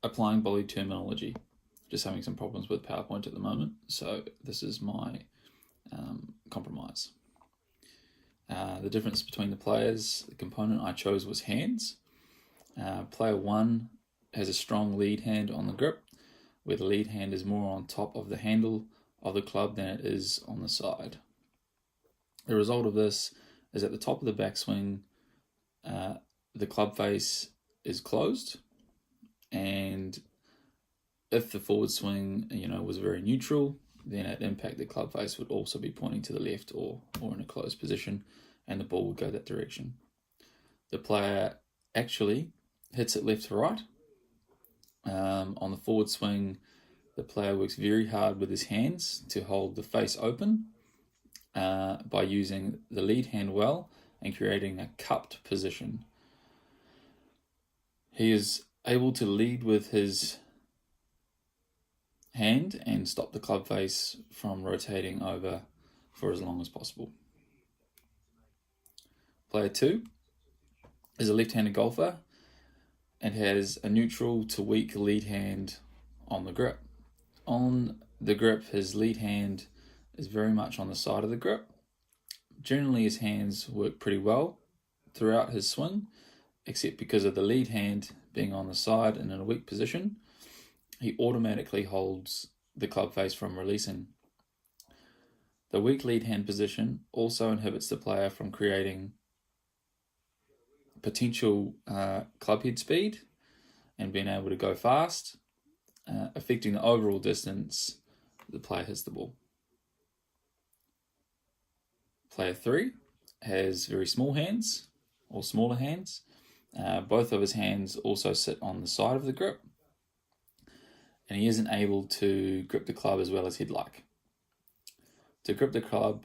applying volley terminology. Just having some problems with PowerPoint at the moment, so this is my compromise. The difference between the players, the component I chose was hands. Player 1 has a strong lead hand on the grip, where the lead hand is more on top of the handle of the club than it is on the side. The result of this is at the top of the backswing, the club face is closed, and if the forward swing, was very neutral, then at impact the club face would also be pointing to the left or in a closed position, and the ball would go that direction. The player actually hits it left to right. On the forward swing, the player works very hard with his hands to hold the face open by using the lead hand well and creating a cupped position. He is able to lead with his hand and stop the club face from rotating over for as long as possible. Player 2 is a left-handed golfer and has a neutral to weak lead hand on the grip. On the grip, his lead hand is very much on the side of the grip. Generally, his hands work pretty well throughout his swing, except because of the lead hand being on the side and in a weak position, he automatically holds the club face from releasing. The weak lead hand position also inhibits the player from creating potential club head speed and being able to go fast, affecting the overall distance the player hits the ball. Player 3 has very small hands or smaller hands. Both of his hands also sit on the side of the grip, and he isn't able to grip the club as well as he'd like. To grip the club,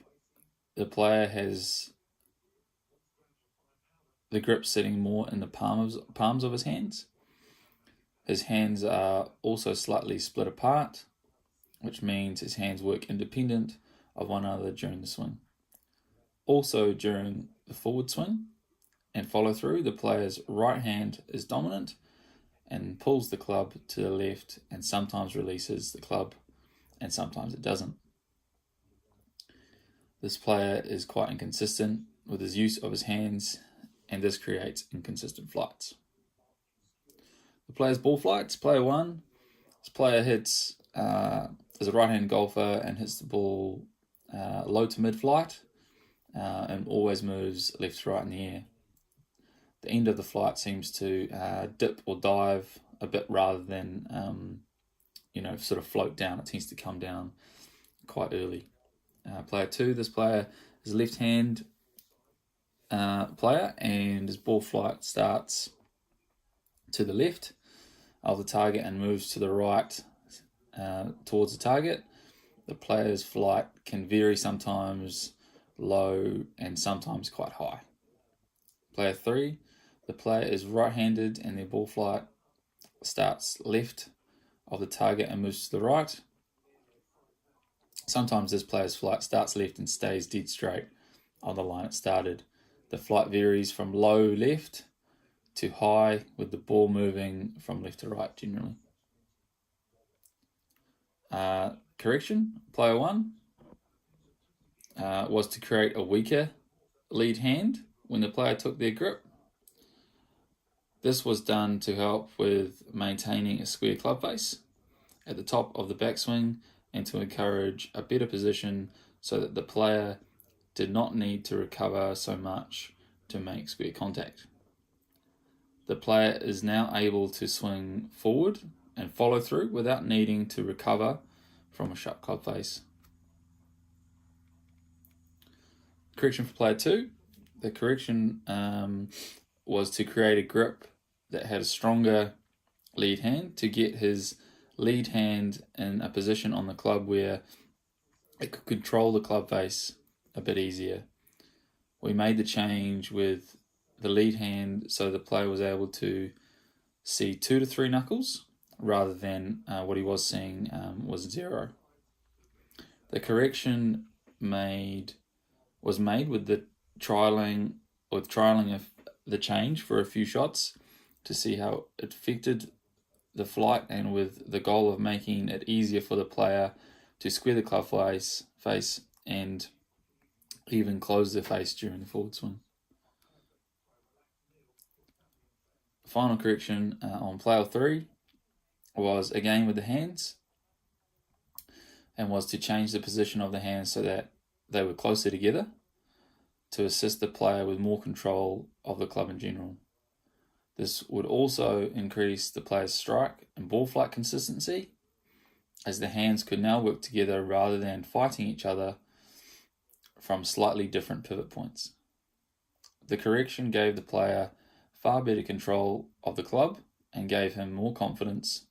the player has the grip sitting more in the palms of his hands. His hands are also slightly split apart, which means his hands work independent of one another during the swing. Also, during the forward swing and follow through, the player's right hand is dominant and pulls the club to the left and sometimes releases the club and sometimes it doesn't. This player is quite inconsistent with his use of his hands, and this creates inconsistent flights. The player's ball flights. Player 1, this player is a right-hand golfer and hits the ball low to mid-flight and always moves left to right in the air. The end of the flight seems to dip or dive a bit rather than sort of float down. It tends to come down quite early. Player 2, this player is a left-hand player, and his ball flight starts to the left of the target and moves to the right towards the target. The player's flight can vary, sometimes low and sometimes quite high. Player 3, the player is right-handed and their ball flight starts left of the target and moves to the right. Sometimes this player's flight starts left and stays dead straight on the line it started. The flight varies from low left to high, with the ball moving from left to right generally. Correction, player 1 was to create a weaker lead hand when the player took their grip. This was done to help with maintaining a square club face at the top of the backswing and to encourage a better position so that the player did not need to recover so much to make square contact. The player is now able to swing forward and follow through without needing to recover from a sharp club face. Correction for player 2. The correction was to create a grip that had a stronger lead hand to get his lead hand in a position on the club where it could control the club face a bit easier. We made the change with the lead hand so the player was able to see 2 to 3 knuckles rather than what he was seeing was 0. The correction was made with the trialing of the change for a few shots to see how it affected the flight and with the goal of making it easier for the player to square the club face and even close their face during the forward swing. Final correction on player 3 was again with the hands, and was to change the position of the hands so that they were closer together to assist the player with more control of the club in general. This would also increase the player's strike and ball flight consistency, as the hands could now work together rather than fighting each other from slightly different pivot points. The correction gave the player far better control of the club and gave him more confidence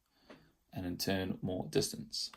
and in turn more distance.